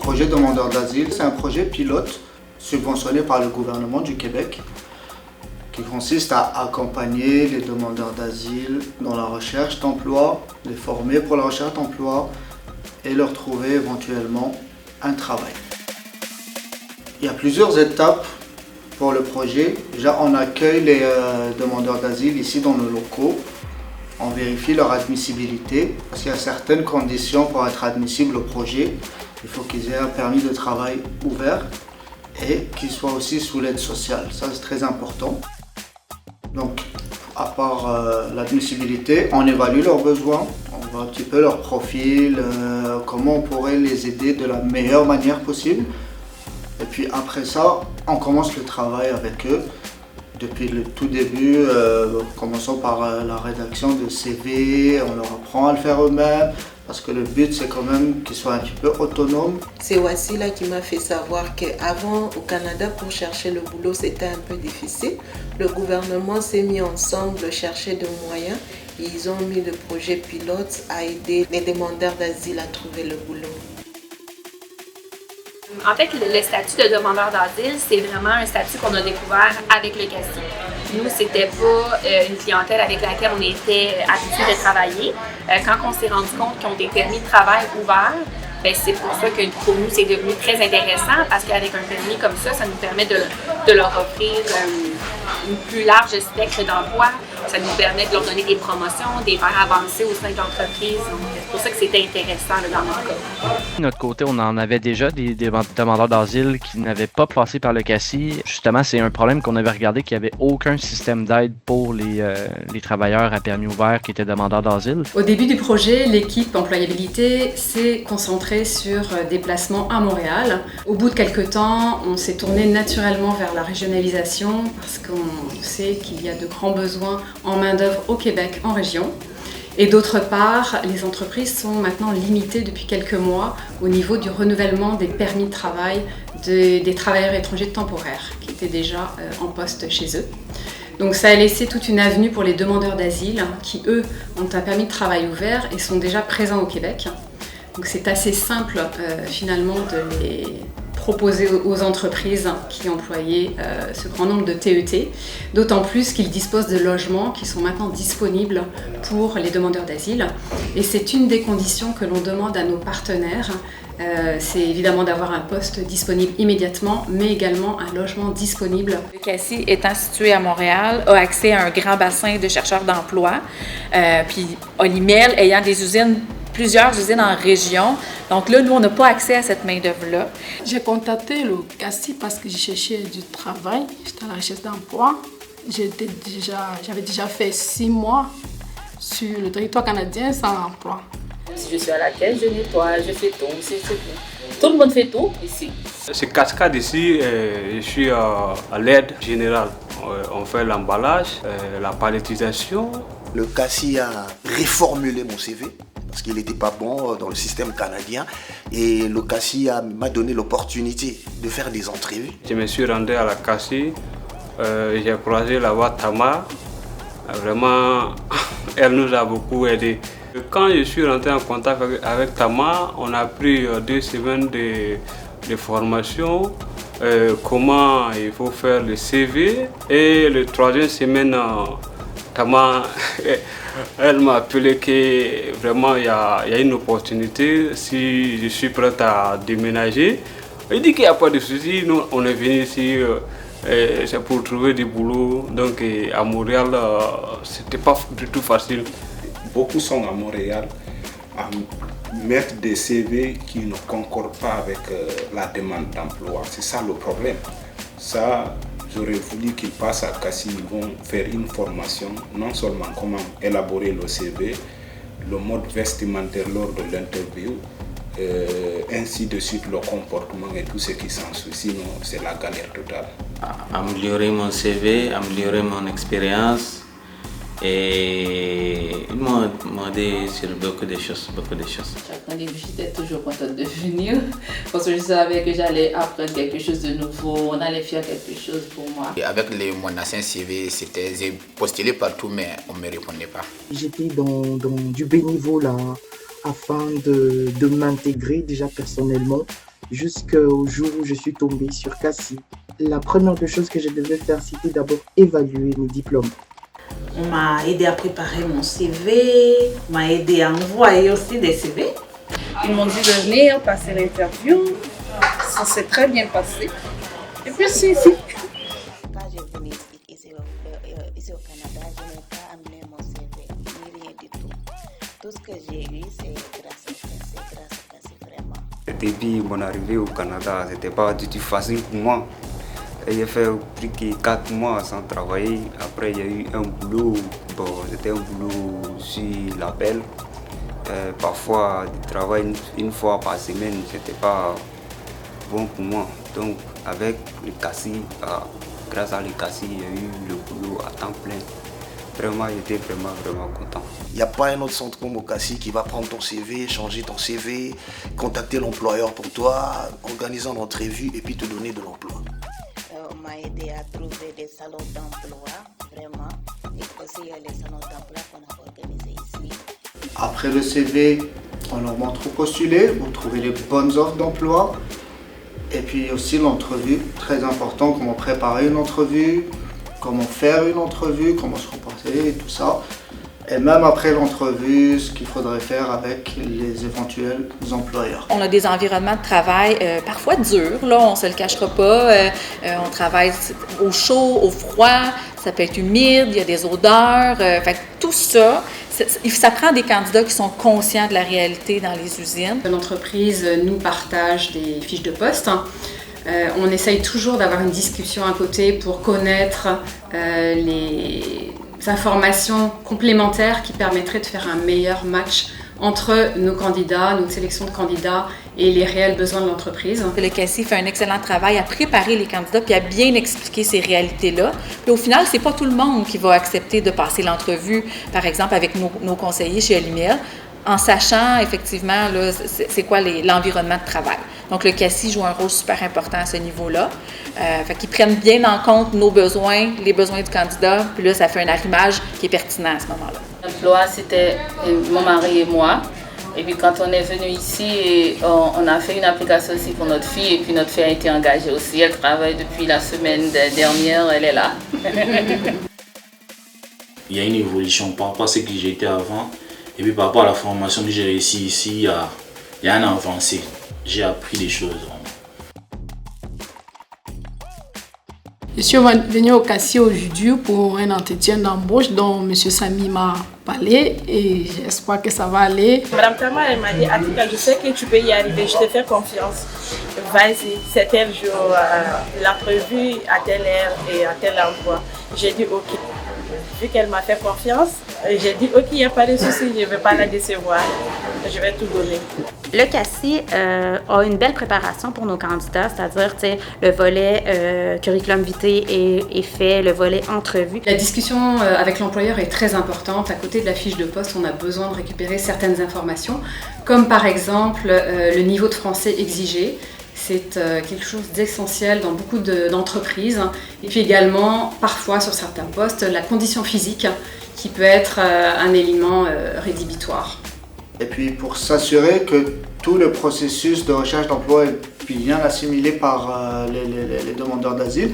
projet demandeur d'asile, c'est un projet pilote subventionné par le gouvernement du Québec qui consiste à accompagner les demandeurs d'asile dans la recherche d'emploi, les former pour la recherche d'emploi et leur trouver éventuellement un travail. Il y a plusieurs étapes pour le projet. Déjà, on accueille les demandeurs d'asile ici dans nos locaux. On vérifie leur admissibilité parce qu'il y a certaines conditions pour être admissible au projet. Il faut qu'ils aient un permis de travail ouvert et qu'ils soient aussi sous l'aide sociale. Ça, c'est très important. Donc, à part l'admissibilité, on évalue leurs besoins, on voit un petit peu leur profil, comment on pourrait les aider de la meilleure manière possible. Et puis après ça, on commence le travail avec eux. Depuis le tout début, commençons par la rédaction de CV, on leur apprend à le faire eux-mêmes, parce que le but c'est quand même qu'ils soient un petit peu autonomes. C'est Wassila qui m'a fait savoir qu'avant au Canada pour chercher le boulot c'était un peu difficile. Le gouvernement s'est mis ensemble, chercher des moyens. Ils ont mis le projet pilote à aider les demandeurs d'asile à trouver le boulot. En fait, le statut de demandeur d'asile, c'est vraiment un statut qu'on a découvert avec le CACI. Nous, c'était pas une clientèle avec laquelle on était habitué de travailler. Quand on s'est rendu compte qu'ils ont des permis de travail ouverts, c'est pour ça que pour nous, c'est devenu très intéressant parce qu'avec un permis comme ça nous permet de leur offrir une plus large spectre d'emploi. Ça nous permet de leur donner des promotions, de les faire avancer au sein de l'entreprise. C'est pour ça que c'était intéressant dans notre cas. De notre côté, on en avait déjà des demandeurs d'asile qui n'avaient pas passé par le CACI. Justement, c'est un problème qu'on avait regardé, qu'il n'y avait aucun système d'aide pour les travailleurs à permis ouvert qui étaient demandeurs d'asile. Au début du projet, l'équipe employabilité s'est concentrée sur des placements à Montréal. Au bout de quelques temps, on s'est tourné naturellement vers la régionalisation parce qu'on sait qu'il y a de grands besoins en main-d'œuvre au Québec, en région. Et d'autre part, les entreprises sont maintenant limitées depuis quelques mois au niveau du renouvellement des permis de travail des travailleurs étrangers temporaires qui étaient déjà en poste chez eux. Donc ça a laissé toute une avenue pour les demandeurs d'asile qui, eux, ont un permis de travail ouvert et sont déjà présents au Québec. Donc c'est assez simple finalement de les proposer aux entreprises qui employaient ce grand nombre de TET, d'autant plus qu'ils disposent de logements qui sont maintenant disponibles pour les demandeurs d'asile. Et c'est une des conditions que l'on demande à nos partenaires, c'est évidemment d'avoir un poste disponible immédiatement, mais également un logement disponible. Le CACI, étant situé à Montréal, a accès à un grand bassin de chercheurs d'emploi, puis Olimel ayant plusieurs usines en région. Donc là, nous, on n'a pas accès à cette main-d'œuvre-là. J'ai contacté le CACI parce que je cherchais du travail. J'étais à la recherche d'emploi. J'avais déjà fait 6 mois sur le territoire canadien sans emploi. Si je suis à la caisse, je nettoie, je fais tout. Tout le monde fait tout ici. Ce cascade ici, je suis à l'aide générale. On fait l'emballage, la palettisation. Le CACI a réformulé mon CV. Parce qu'il n'était pas bon dans le système canadien. Et le CACI m'a donné l'opportunité de faire des entrevues. Je me suis rendu à la CACI, j'ai croisé là-bas Tamar. Vraiment, elle nous a beaucoup aidés. Quand je suis rentré en contact avec Tamar, on a pris 2 semaines de formation, comment il faut faire le CV. Et la 3e semaine, Tamar... Elle m'a appelé que vraiment il y a une opportunité si je suis prête à déménager. Il dit qu'il n'y a pas de souci, nous on est venu ici c'est pour trouver du boulot. Donc à Montréal, c'était pas du tout facile. Beaucoup sont à Montréal à mettre des CV qui ne concordent pas avec la demande d'emploi. C'est ça le problème. Ça, j'aurais voulu qu'ils passent à CACI, ils vont faire une formation, non seulement comment élaborer le CV, le mode vestimentaire lors de l'interview, ainsi de suite le comportement et tout ce qui s'ensuit. Sinon, c'est la galère totale. Améliorer mon CV, améliorer mon expérience et ils m'ont aidé sur beaucoup de choses. Chaque année, j'étais toujours contente de venir parce que je savais que j'allais apprendre quelque chose de nouveau, on allait faire quelque chose pour moi. Et avec mon ancien CV, j'ai postulé partout mais on ne me répondait pas. J'étais dans du bénévolat afin de m'intégrer déjà personnellement jusqu'au jour où je suis tombée sur Cassie. La première des choses que je devais faire, c'était d'abord évaluer mes diplômes. On m'a aidé à préparer mon CV, on m'a aidé à envoyer aussi des CV. Ils m'ont dit de venir passer l'interview, ça s'est très bien passé. Et puis je suis ici. Quand je venais ici au Canada, je n'ai pas amené mon CV, ni rien du tout. Tout ce que j'ai eu, c'est grâce à Cassie, vraiment. Depuis mon arrivée au Canada, c'était pas du tout facile pour moi. J'ai fait plus que 4 mois sans travailler. Après, il y a eu un boulot. Bon, c'était un boulot sur l'appel. Parfois, du travail une fois par semaine, c'était pas bon pour moi. Donc, avec le Cassie, grâce à le Cassie, il y a eu le boulot à temps plein. Vraiment, j'étais vraiment content. Il n'y a pas un autre centre comme au Cassie qui va prendre ton CV, changer ton CV, contacter l'employeur pour toi, organiser une entrevue et puis te donner de l'emploi. On m'a aidé à trouver des salons d'emploi, vraiment. Et aussi, il y a les salons d'emploi qu'on a organisés ici. Après le CV, on leur montre où postuler, où trouver les bonnes offres d'emploi. Et puis aussi l'entrevue, très important, comment préparer une entrevue, comment faire une entrevue, comment se comporter et tout ça. Et même après l'entrevue, ce qu'il faudrait faire avec les éventuels employeurs. On a des environnements de travail parfois durs, là, on ne se le cachera pas. On travaille au chaud, au froid, ça peut être humide, il y a des odeurs. Fait que tout ça, ça prend des candidats qui sont conscients de la réalité dans les usines. L'entreprise nous partage des fiches de poste. On essaye toujours d'avoir une discussion à côté pour connaître les informations complémentaires qui permettraient de faire un meilleur match entre nos candidats, notre sélection de candidats et les réels besoins de l'entreprise. Le Cassie fait un excellent travail à préparer les candidats puis à bien expliquer ces réalités-là. Puis au final, c'est pas tout le monde qui va accepter de passer l'entrevue, par exemple, avec nos conseillers chez Allumiel, en sachant effectivement là, c'est quoi l'environnement de travail. Donc le Cassie joue un rôle super important à ce niveau-là. Fait qu'ils prennent bien en compte nos besoins, les besoins du candidat, puis là, ça fait un arrimage qui est pertinent à ce moment-là. L'emploi, c'était mon mari et moi. Et puis quand on est venu ici, on a fait une application aussi pour notre fille, et puis notre fille a été engagée aussi. Elle travaille depuis la semaine dernière, elle est là. Il y a une évolution par rapport à ce que j'étais avant. Et puis par rapport à la formation que j'ai réussi ici, il y a un avancé. J'ai appris des choses. Je suis venue au Cassie aujourd'hui pour un entretien d'embauche dont M. Samy m'a parlé et j'espère que ça va aller. Madame Tama, elle m'a dit, Atika, je sais que tu peux y arriver, je te fais confiance. Vas-y, c'est tel jour, l'entrevue à telle heure et à tel endroit. J'ai dit ok. Vu qu'elle m'a fait confiance, j'ai dit ok, il n'y a pas de souci, je ne vais pas la décevoir, je vais tout donner. Le Cassie a une belle préparation pour nos candidats, c'est-à-dire le volet curriculum vitae est fait, le volet entrevue. La discussion avec l'employeur est très importante. À côté de la fiche de poste, on a besoin de récupérer certaines informations, comme par exemple le niveau de français exigé. C'est quelque chose d'essentiel dans beaucoup d'entreprises. Et puis également, parfois sur certains postes, la condition physique qui peut être un élément rédhibitoire. Et puis pour s'assurer que tout le processus de recherche d'emploi est bien assimilé par les demandeurs d'asile,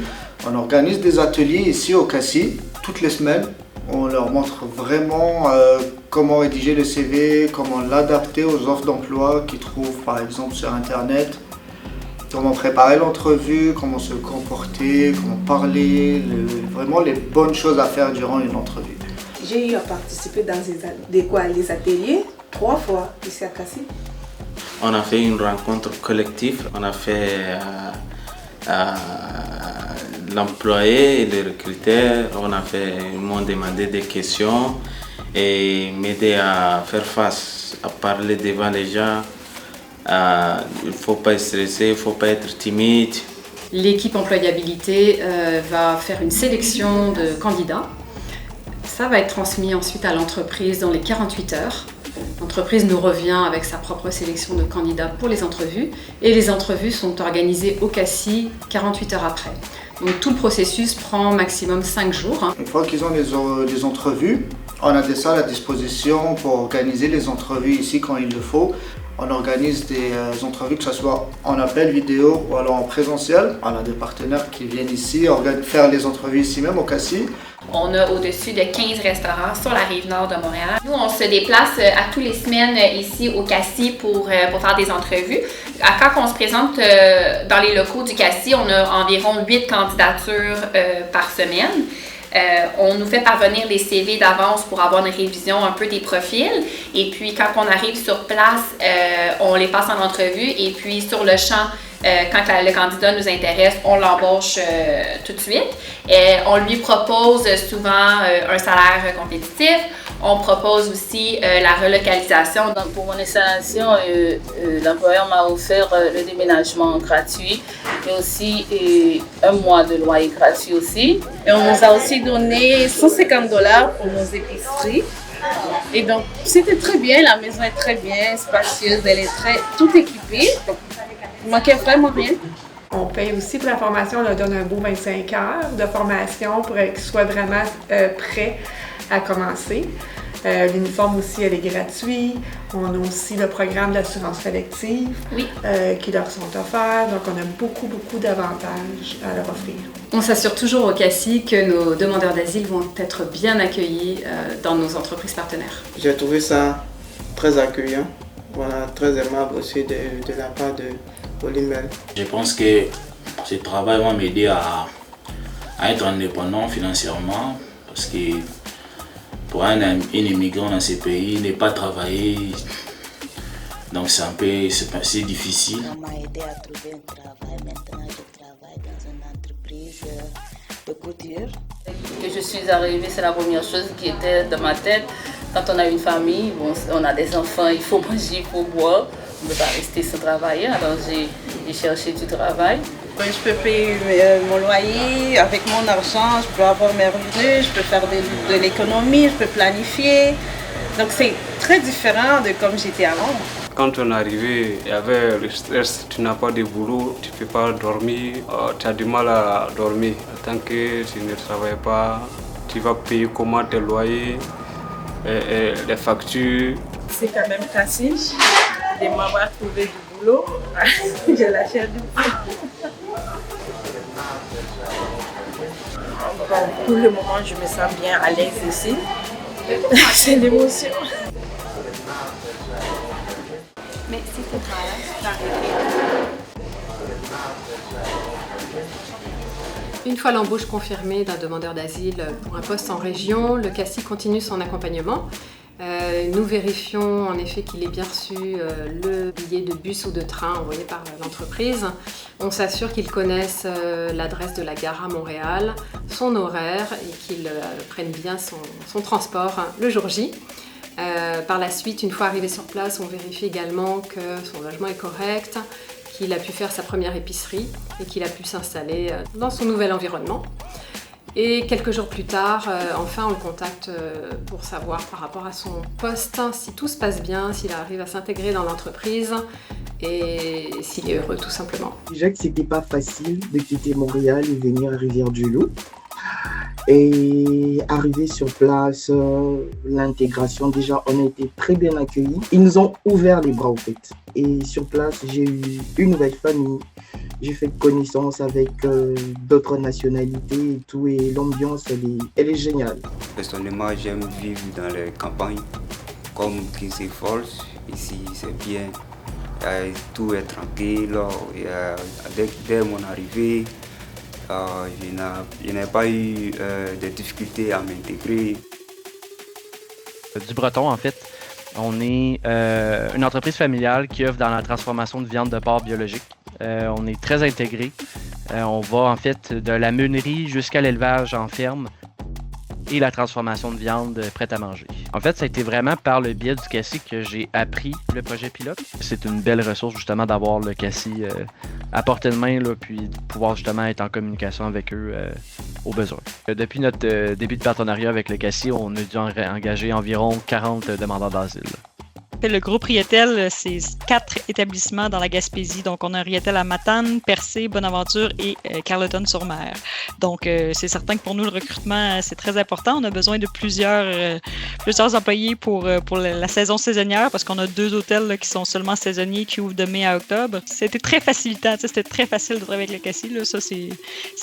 on organise des ateliers ici au Cassie toutes les semaines. On leur montre vraiment comment rédiger le CV, comment l'adapter aux offres d'emploi qu'ils trouvent par exemple sur Internet. Comment préparer l'entrevue, comment se comporter, comment parler, vraiment les bonnes choses à faire durant une entrevue. J'ai eu à participer dans les ateliers 3 fois ici à Cassie. On a fait une rencontre collective, on a fait l'employé et les recruteurs, ils m'ont demandé des questions et m'aider à faire face, à parler devant les gens. Il ne faut pas être stressé, il ne faut pas être timide. L'équipe employabilité va faire une sélection de candidats. Ça va être transmis ensuite à l'entreprise dans les 48 heures. L'entreprise nous revient avec sa propre sélection de candidats pour les entrevues et les entrevues sont organisées au Cassie 48 heures après. Donc tout le processus prend maximum 5 jours. Une fois qu'ils ont les entrevues, On a des salles à disposition pour organiser les entrevues ici quand il le faut. On organise des entrevues, que ce soit en appel vidéo ou alors en présentiel. On a des partenaires qui viennent ici faire les entrevues ici même au Cassis. On a au-dessus de 15 restaurants sur la rive nord de Montréal. Nous, on se déplace à tous les semaines ici au Cassis pour faire des entrevues. Quand on se présente dans les locaux du Cassis, on a environ 8 candidatures par semaine. On nous fait parvenir les CV d'avance pour avoir une révision un peu des profils. Et puis, quand on arrive sur place, on les passe en entrevue. Et puis, sur le champ, quand le candidat nous intéresse, on l'embauche tout de suite. On lui propose souvent un salaire compétitif. On propose aussi la relocalisation. Donc, pour mon installation, l'employeur m'a offert le déménagement gratuit, mais aussi 1 mois de loyer gratuit aussi. Et on nous a aussi donné $150 pour nos épiceries. Et donc, c'était très bien, la maison est très bien, spacieuse, elle est tout équipée. Donc, il ne manquait vraiment rien. On paye aussi pour la formation, on leur donne un beau 25 heures de formation pour qu'ils soient vraiment prêts à commencer. L'uniforme aussi, elle est gratuite. On a aussi le programme d'assurance collective qui leur sont offerts. Donc, on a beaucoup, beaucoup d'avantages à leur offrir. On s'assure toujours au Cassis que nos demandeurs d'asile vont être bien accueillis dans nos entreprises partenaires. J'ai trouvé ça très accueillant, voilà, très aimable aussi de la part de Olimel. Je pense que ce travail va m'aider à être indépendant financièrement parce que pour un immigrant dans ces pays, ne pas travailler, donc c'est difficile. On m'a aidé à trouver un travail. Maintenant, je travaille dans une entreprise de couture. Que je suis arrivée, c'est la première chose qui était dans ma tête. Quand on a une famille, on a des enfants, il faut manger, il faut boire. On ne peut pas rester sans travailler, alors j'ai cherché du travail. Je peux payer mon loyer avec mon argent, je peux avoir mes revenus, je peux faire de l'économie, je peux planifier. Donc c'est très différent de comme j'étais avant. Quand on est arrivé, il y avait le stress, tu n'as pas de boulot, tu ne peux pas dormir, tu as du mal à dormir. Tant que tu ne travailles pas, tu vas payer comment tes loyers, les factures. C'est quand même facile de m'avoir trouvé du boulot. Je l'achète du boulot. Bon, pour le moment, je me sens bien à l'aise ici. C'est l'émotion. Mais c'était pas Une fois l'embauche confirmée d'un demandeur d'asile pour un poste en région, le Cassis continue son accompagnement. Nous vérifions en effet qu'il ait bien reçu le billet de bus ou de train envoyé par l'entreprise. On s'assure qu'il connaisse l'adresse de la gare à Montréal, son horaire et qu'il prenne bien son transport le jour J. Par la suite, une fois arrivé sur place, on vérifie également que son logement est correct, qu'il a pu faire sa première épicerie et qu'il a pu s'installer dans son nouvel environnement. Et quelques jours plus tard, enfin, on le contacte pour savoir par rapport à son poste, si tout se passe bien, s'il arrive à s'intégrer dans l'entreprise et s'il est heureux tout simplement. Déjà que c'était pas facile de quitter Montréal et venir à Rivière-du-Loup. Et arrivé sur place, l'intégration, déjà, on a été très bien accueillis. Ils nous ont ouvert les bras, au fait. Et sur place, j'ai eu une nouvelle famille. J'ai fait connaissance avec d'autres nationalités et tout. Et l'ambiance, elle est géniale. Personnellement, j'aime vivre dans les campagnes, comme Kingsley Falls. Ici, c'est bien. Tout est tranquille. Dès mon arrivée, je n'ai pas eu de difficultés à m'intégrer. Du Breton, en fait, on est une entreprise familiale qui œuvre dans la transformation de viande de porc biologique. On est très intégré. On va en fait de la meunerie jusqu'à l'élevage en ferme et la transformation de viande prête à manger. En fait, ça a été vraiment par le biais du Cassis que j'ai appris le projet pilote. C'est une belle ressource justement d'avoir le Cassis à portée de main, là, puis de pouvoir justement être en communication avec eux au besoin. Depuis notre début de partenariat avec le Cassis, on a dû engager environ 40 demandeurs d'asile. fait, le groupe Rietel, c'est 4 établissements dans la Gaspésie. Donc, on a un Rietel à Matane, Percé, Bonaventure et Carleton-sur-Mer. Donc, c'est certain que pour nous, le recrutement, c'est très important. On a besoin de plusieurs employés pour la saison saisonnière parce qu'on a 2 hôtels là, qui sont seulement saisonniers qui ouvrent de mai à octobre. C'était très facilitant. C'était très facile de travailler avec le CACI. Là. Ça, c'est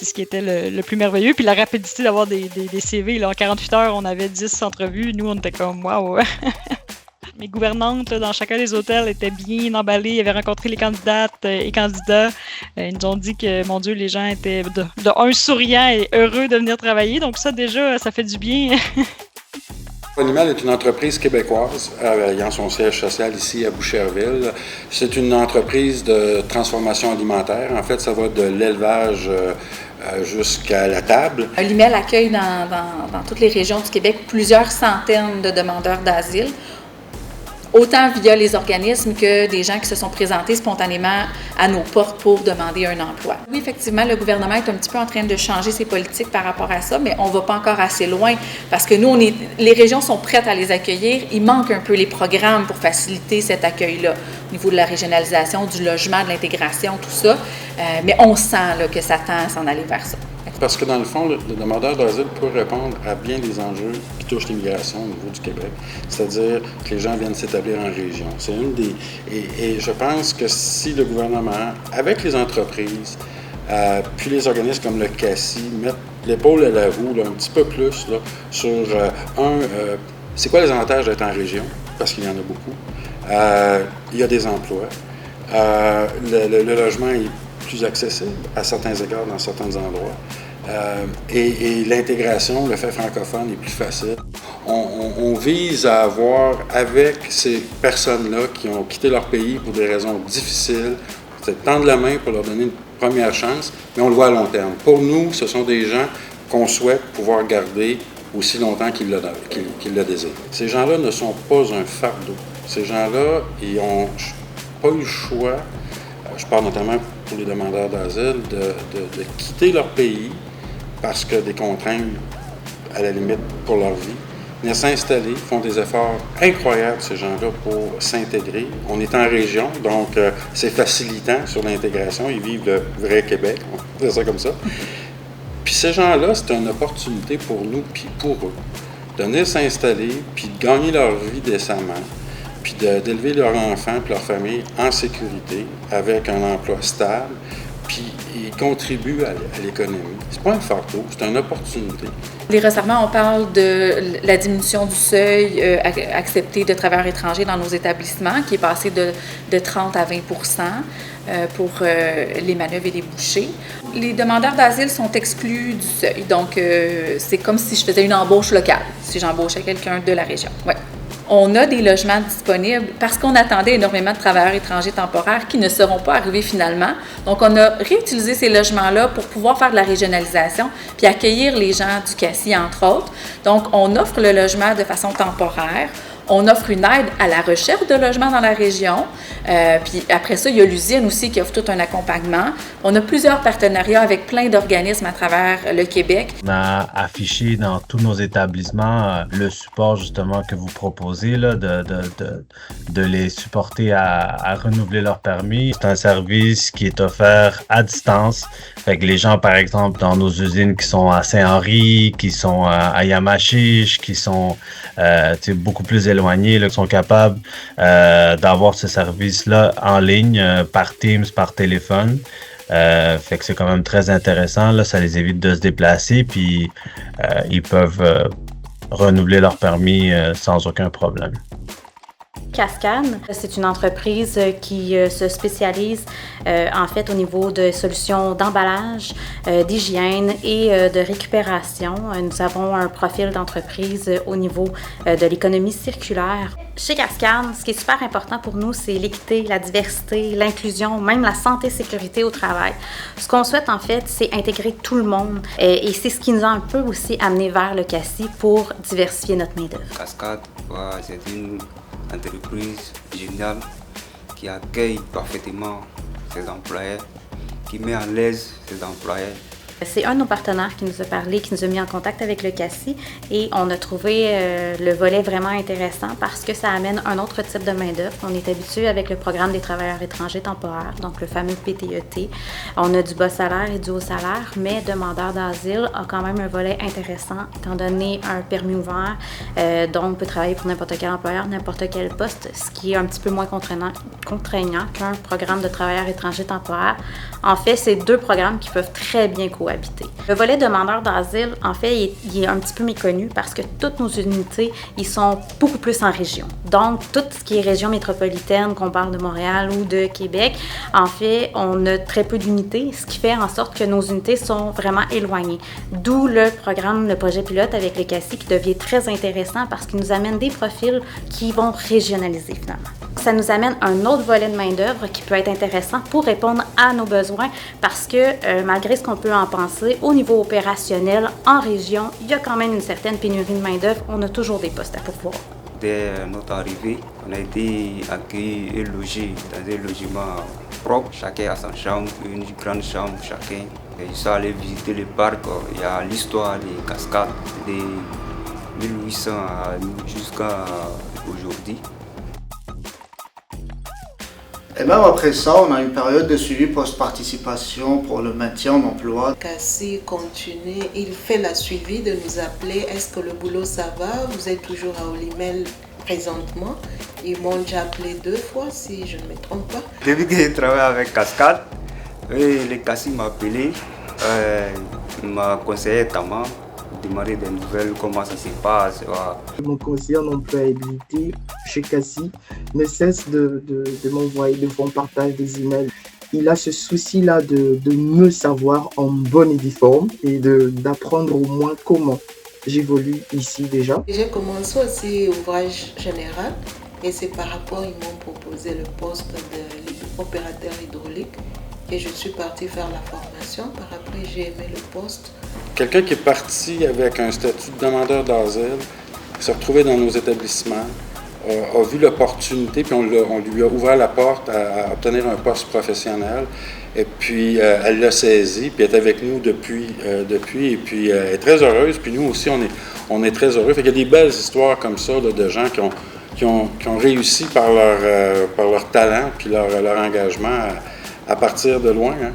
ce qui était le plus merveilleux. Puis la rapidité d'avoir des CV. Là, en 48 heures, on avait 10 entrevues. Nous, on était comme « wow! » Mes gouvernantes là, dans chacun des hôtels étaient bien emballées. Ils avaient rencontré les candidates et candidats. Ils nous ont dit que, mon Dieu, les gens étaient de souriants et heureux de venir travailler. Donc ça, déjà, ça fait du bien. Polymel est une entreprise québécoise ayant son siège social ici à Boucherville. C'est une entreprise de transformation alimentaire. En fait, ça va de l'élevage jusqu'à la table. Polymel accueille dans toutes les régions du Québec plusieurs centaines de demandeurs d'asile, autant via les organismes que des gens qui se sont présentés spontanément à nos portes pour demander un emploi. Oui, effectivement, le gouvernement est un petit peu en train de changer ses politiques par rapport à ça, mais on ne va pas encore assez loin parce que nous, les régions sont prêtes à les accueillir. Il manque un peu les programmes pour faciliter cet accueil-là au niveau de la régionalisation, du logement, de l'intégration, tout ça. Mais on sent là, que ça tend à s'en aller vers ça. Parce que dans le fond, le demandeur d'asile peut répondre à bien des enjeux qui touchent l'immigration au niveau du Québec. C'est-à-dire que les gens viennent s'établir en région. C'est une des... Et je pense que si le gouvernement, avec les entreprises, puis les organismes comme le CACI, mettent l'épaule à la roue là, un petit peu plus là, sur c'est quoi les avantages d'être en région? Parce qu'il y en a beaucoup. Il y a des emplois. Le logement est plus accessible à certains égards dans certains endroits. Et l'intégration, le fait francophone est plus facile. On vise à avoir, avec ces personnes-là qui ont quitté leur pays pour des raisons difficiles, c'est tendre la main pour leur donner une première chance, mais on le voit à long terme. Pour nous, ce sont des gens qu'on souhaite pouvoir garder aussi longtemps qu'ils le désirent. Ces gens-là ne sont pas un fardeau. Ces gens-là, ils n'ont pas eu le choix, je parle notamment pour les demandeurs d'asile, de quitter leur pays parce que des contraintes, à la limite, pour leur vie, venir s'installer, font des efforts incroyables, ces gens-là, pour s'intégrer. On est en région, donc c'est facilitant sur l'intégration. Ils vivent le vrai Québec, on va dire ça comme ça. Puis ces gens-là, c'est une opportunité pour nous, puis pour eux, de venir s'installer, puis de gagner leur vie décemment, puis d'élever leurs enfants et leur famille en sécurité, avec un emploi stable, puis ils contribuent à l'économie. C'est pas un fardeau, c'est une opportunité. Les resserrements, on parle de la diminution du seuil accepté de travailleurs étrangers dans nos établissements, qui est passé de 30 à 20 pour les manœuvres et les bouchées. Les demandeurs d'asile sont exclus du seuil, donc c'est comme si je faisais une embauche locale, si j'embauchais quelqu'un de la région. Ouais. On a des logements disponibles parce qu'on attendait énormément de travailleurs étrangers temporaires qui ne seront pas arrivés finalement. Donc, on a réutilisé ces logements-là pour pouvoir faire de la régionalisation puis accueillir les gens du CACI, entre autres. Donc, on offre le logement de façon temporaire. On offre une aide à la recherche de logements dans la région. Puis après ça, il y a l'usine aussi qui offre tout un accompagnement. On a plusieurs partenariats avec plein d'organismes à travers le Québec. On a affiché dans tous nos établissements le support justement que vous proposez, là, de les supporter à renouveler leur permis. C'est un service qui est offert à distance. Fait que les gens, par exemple, dans nos usines qui sont à Saint-Henri, qui sont à Yamachiche, qui sont beaucoup plus éloignés, là, qui sont capables d'avoir ce service-là en ligne par Teams, par téléphone. Fait que c'est quand même très intéressant. Là, ça les évite de se déplacer, puis ils peuvent renouveler leur permis sans aucun problème. Cascade, c'est une entreprise qui se spécialise en fait au niveau de solutions d'emballage, d'hygiène et de récupération. Nous avons un profil d'entreprise au niveau de l'économie circulaire. Chez Cascade, ce qui est super important pour nous, c'est l'équité, la diversité, l'inclusion, même la santé et sécurité au travail. Ce qu'on souhaite en fait, c'est intégrer tout le monde et c'est ce qui nous a un peu aussi amené vers le CACI pour diversifier notre main-d'œuvre. Cascade, c'est une entreprise géniale qui accueille parfaitement ses employés, qui met à l'aise ses employés C'est un de nos partenaires qui nous a parlé, qui nous a mis en contact avec le CACI et on a trouvé le volet vraiment intéressant parce que ça amène un autre type de main-d'œuvre. On est habitué avec le programme des travailleurs étrangers temporaires, donc le fameux PTET. On a du bas salaire et du haut salaire, mais demandeur d'asile a quand même un volet intéressant étant donné un permis ouvert, donc peut travailler pour n'importe quel employeur, n'importe quel poste, ce qui est un petit peu moins contraignant qu'un programme de travailleurs étrangers temporaires. En fait, c'est deux programmes qui peuvent très bien cohabiter. Le volet demandeur d'asile, en fait, il est un petit peu méconnu parce que toutes nos unités, ils sont beaucoup plus en région. Donc, tout ce qui est région métropolitaine, qu'on parle de Montréal ou de Québec, en fait, on a très peu d'unités, ce qui fait en sorte que nos unités sont vraiment éloignées. D'où le programme, le projet pilote avec le CACI qui devient très intéressant parce qu'il nous amène des profils qui vont régionaliser finalement. Ça nous amène un autre volet de main-d'œuvre qui peut être intéressant pour répondre à nos besoins parce que malgré ce qu'on peut en penser, au niveau opérationnel, en région, il y a quand même une certaine pénurie de main-d'œuvre. On a toujours des postes à pourvoir. Dès notre arrivée, on a été accueillis et logés dans un logement propre. Chacun a sa chambre, une grande chambre chacun. Et ils sont allés visiter le parc. Il y a l'histoire des cascades de 1800 jusqu'à aujourd'hui. Et même après ça, on a une période de suivi post-participation pour le maintien en emploi. CACI continue, il fait la suivi de nous appeler. Est-ce que le boulot ça va? Vous êtes toujours à Olimel présentement? Ils m'ont déjà appelé 2 fois si je ne me trompe pas. Depuis que j'ai travaillé avec Cascade, le CACI m'a appelé, il m'a conseillé Tama. Demander des nouvelles, comment ça se passe. Mon conseiller en employabilité chez CACI ne cesse de m'envoyer de bons partages des emails. Il a ce souci-là de me savoir en bonne et due forme et d'apprendre au moins comment j'évolue ici déjà. J'ai commencé aussi ouvrage général et c'est par rapport, ils m'ont proposé le poste d'opérateur hydraulique et je suis partie faire la formation. Par après, j'ai aimé le poste. Quelqu'un qui est parti avec un statut de demandeur d'asile, s'est retrouvé dans nos établissements, a vu l'opportunité, puis on lui a ouvert la porte à obtenir un poste professionnel. Et puis, elle l'a saisi, puis elle est avec nous depuis et puis elle est très heureuse. Puis nous aussi, on est très heureux. Fait qu'il y a des belles histoires comme ça là, de gens qui ont réussi par leur talent puis leur engagement à partir de loin. Hein.